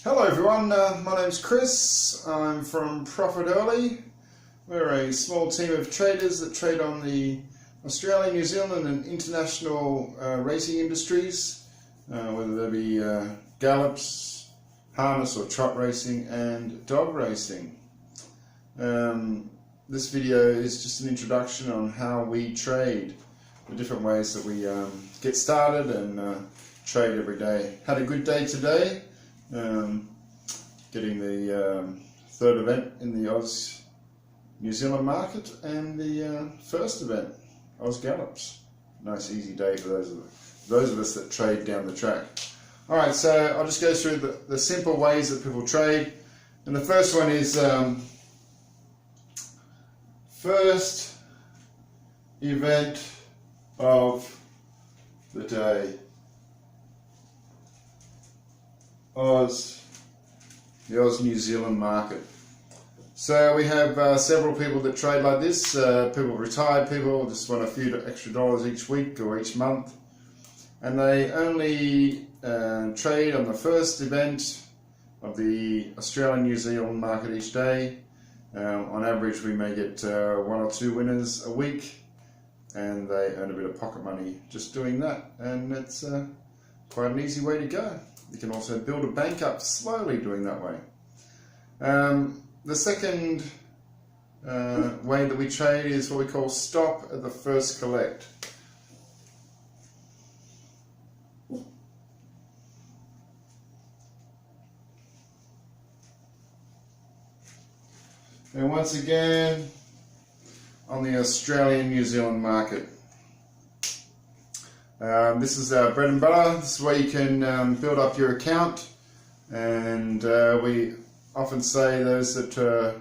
Hello everyone, my name's Chris. I'm from profitearly. We're a small team of traders that trade on the Australian, New Zealand and international racing industries, whether they be gallops, harness or trot racing and dog racing. This video is just an introduction on how we trade, the different ways that we get started and trade every day. Had a good day today. Getting the third event in the Oz New Zealand market and the first event, Oz Gallops. Nice easy day for those of us that trade down the track. Alright, so I'll just go through the simple ways that people trade. And the first one is first event of the day. The Oz New Zealand market. So we have several people that trade like this. People, retired people, just want a few extra dollars each week or each month, and they only trade on the first event of the Australian New Zealand market each day. On average, we may get one or two winners a week, and they earn a bit of pocket money just doing that, and it's quite an easy way to go. You can also build a bank up slowly doing that way. The second way that we trade is what we call stop at the first collect. And once again, on the Australian New Zealand market. This is our bread and butter. This is where you can build up your account, and we often say those that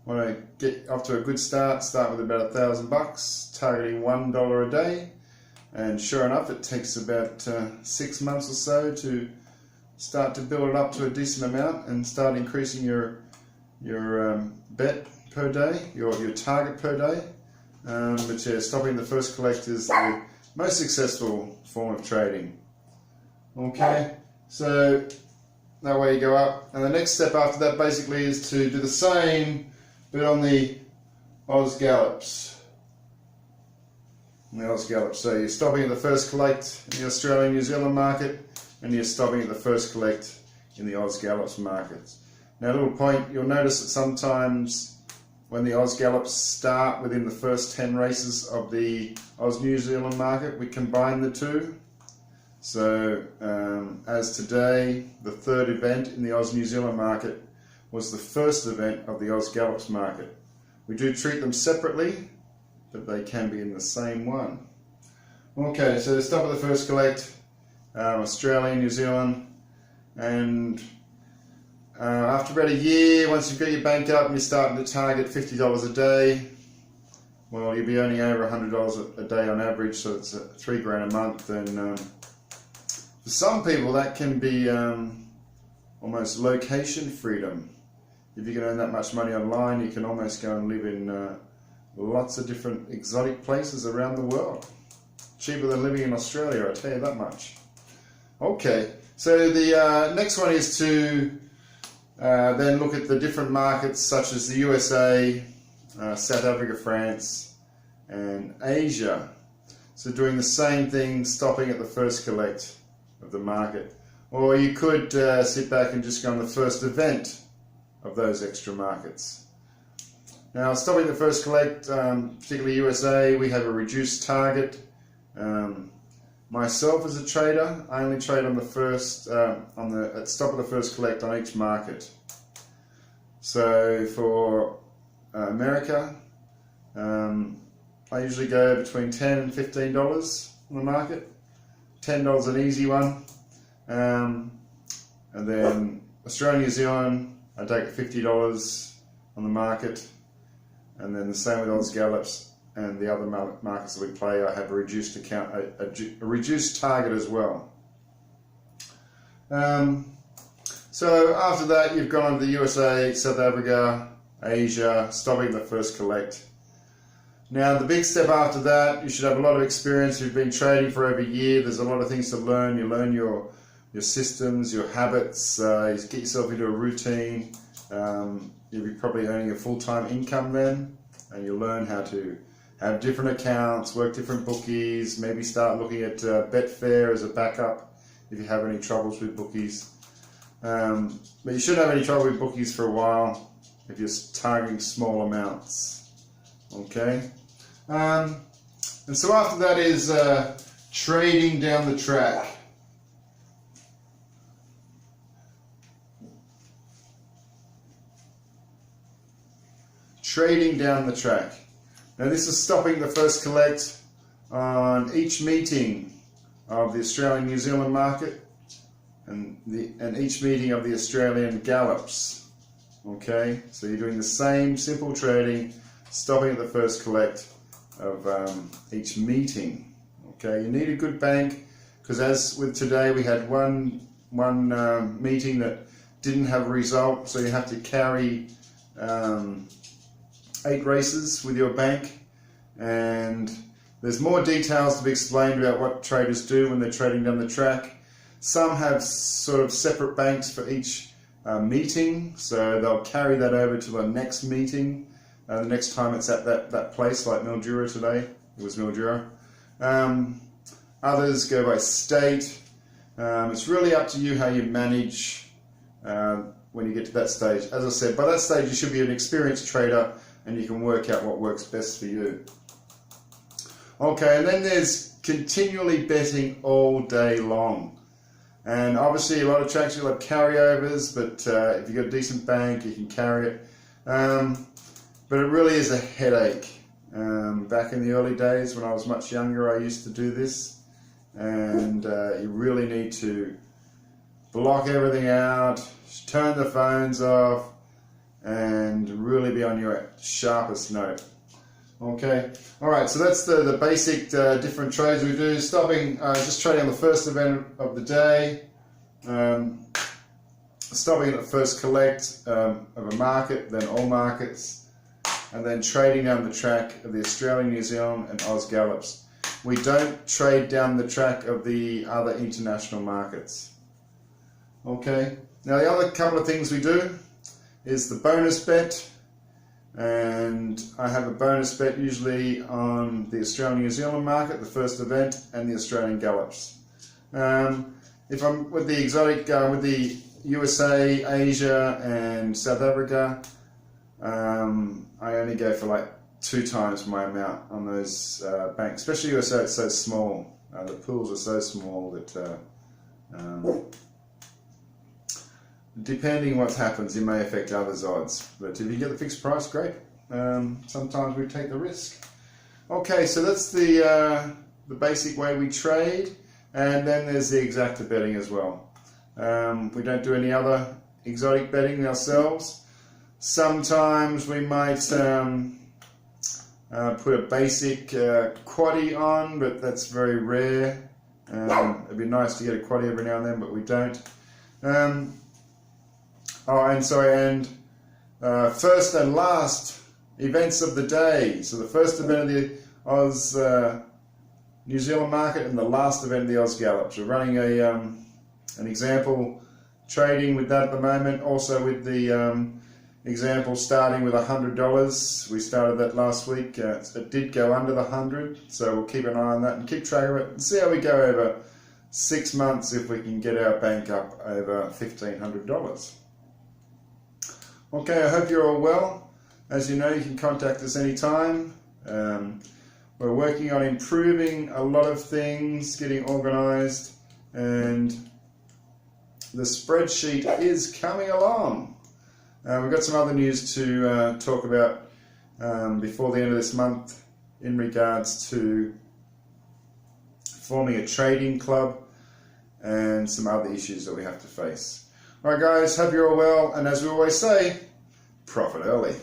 want to get off to a good start with about $1,000, targeting $1 a day, and sure enough it takes about 6 months or so to start to build it up to a decent amount and start increasing your bet per day, your target per day. But yeah, stopping the first collect is the most successful form of trading. Okay, so that way you go up, and the next step after that basically is to do the same but on the Oz Gallops. So you're stopping at the first collect in the Australian New Zealand market, and you're stopping at the first collect in the Oz Gallops market. Now, a little point, you'll notice that sometimes when the Oz Gallops start within the first 10 races of the Oz New Zealand market, we combine the two. So as today, the third event in the Oz New Zealand market was the first event of the Oz Gallops market. We do treat them separately, but they can be in the same one. Okay, so stop at the first collect, Australia, New Zealand, and after about a year, once you've got your bank up and you're starting to target $50 a day, well, you'll be earning over $100 a day on average, so it's $3 grand a month. And for some people, that can be almost location freedom. If you can earn that much money online, you can almost go and live in lots of different exotic places around the world. Cheaper than living in Australia, I tell you that much. Okay, so the next one is to then look at the different markets such as the USA, South Africa, France, and Asia. So doing the same thing, stopping at the first collect of the market. Or you could sit back and just go on the first event of those extra markets. Now, stopping the first collect, particularly USA, we have a reduced target. Myself as a trader, I only trade on the first, at stop of the first collect on each market. So for America, I usually go between $10 and $15 on the market. $10 an easy one, and then Australia, New Zealand, I take $50 on the market, and then the same with Oz Gallops. And the other markets that we play, I have a reduced account, a reduced target as well. So after that, you've gone on to the USA, South Africa, Asia, stopping the first collect. Now, the big step after that, you should have a lot of experience. You've been trading for over a year. There's a lot of things to learn. You learn your your systems, your habits. You get yourself into a routine. You'll be probably earning a full-time income then, and you'll learn how to have different accounts, work different bookies, maybe start looking at Betfair as a backup if you have any troubles with bookies. But you shouldn't have any trouble with bookies for a while if you're targeting small amounts. Okay? And so after that is trading down the track. Trading down the track. Now this is stopping the first collect on each meeting of the Australian New Zealand market and each meeting of the Australian Gallops. Okay, so you're doing the same simple trading, stopping at the first collect of each meeting. Okay, you need a good bank, because as with today we had one meeting that didn't have a result, so you have to carry 8 races with your bank, and there's more details to be explained about what traders do when they're trading down the track. Some have sort of separate banks for each meeting, so they'll carry that over to the next meeting, the next time it's at that place, like Mildura today. It was Mildura. Others go by state. It's really up to you how you manage when you get to that stage. As I said, by that stage you should be an experienced trader and you can work out what works best for you. Okay, and then there's continually betting all day long. And obviously a lot of tracks will have carryovers, but if you've got a decent bank, you can carry it. But it really is a headache. Back in the early days when I was much younger, I used to do this. And you really need to block everything out, turn the phones off, and really be on your sharpest note. Okay, alright, so that's the basic different trades we do. Stopping, just trading on the first event of the day, stopping at the first collect of a market, then all markets, and then trading down the track of the Australian, New Zealand and Oz Gallops. We don't trade down the track of the other international markets. Okay, now the other couple of things we do is the bonus bet, and I have a bonus bet usually on the Australian New Zealand market, the first event, and the Australian Gallops. If I'm with the exotic, with the USA, Asia and South Africa, I only go for like 2 times my amount on those banks, especially USA. It's so small, the pools are so small that depending what happens, it may affect others' odds. But if you get the fixed price, great. Sometimes we take the risk. Okay, so that's the basic way we trade, and then there's the exacta betting as well. We don't do any other exotic betting ourselves. Sometimes we might put a basic quaddie on, but that's very rare. It'd be nice to get a quaddie every now and then, but we don't. First and last events of the day. So the first event of the Oz New Zealand market and the last event of the Oz Gallops. We're running an example trading with that at the moment. Also with the example starting with $100. We started that last week. It did go under the 100, so we'll keep an eye on that and keep track of it and see how we go over 6 months if we can get our bank up over $1,500. Okay, I hope you're all well. As you know, you can contact us anytime. We're working on improving a lot of things, getting organised, and the spreadsheet is coming along. We've got some other news to talk about before the end of this month in regards to forming a trading club and some other issues that we have to face. Alright guys, hope you're all well, and as we always say, profit early.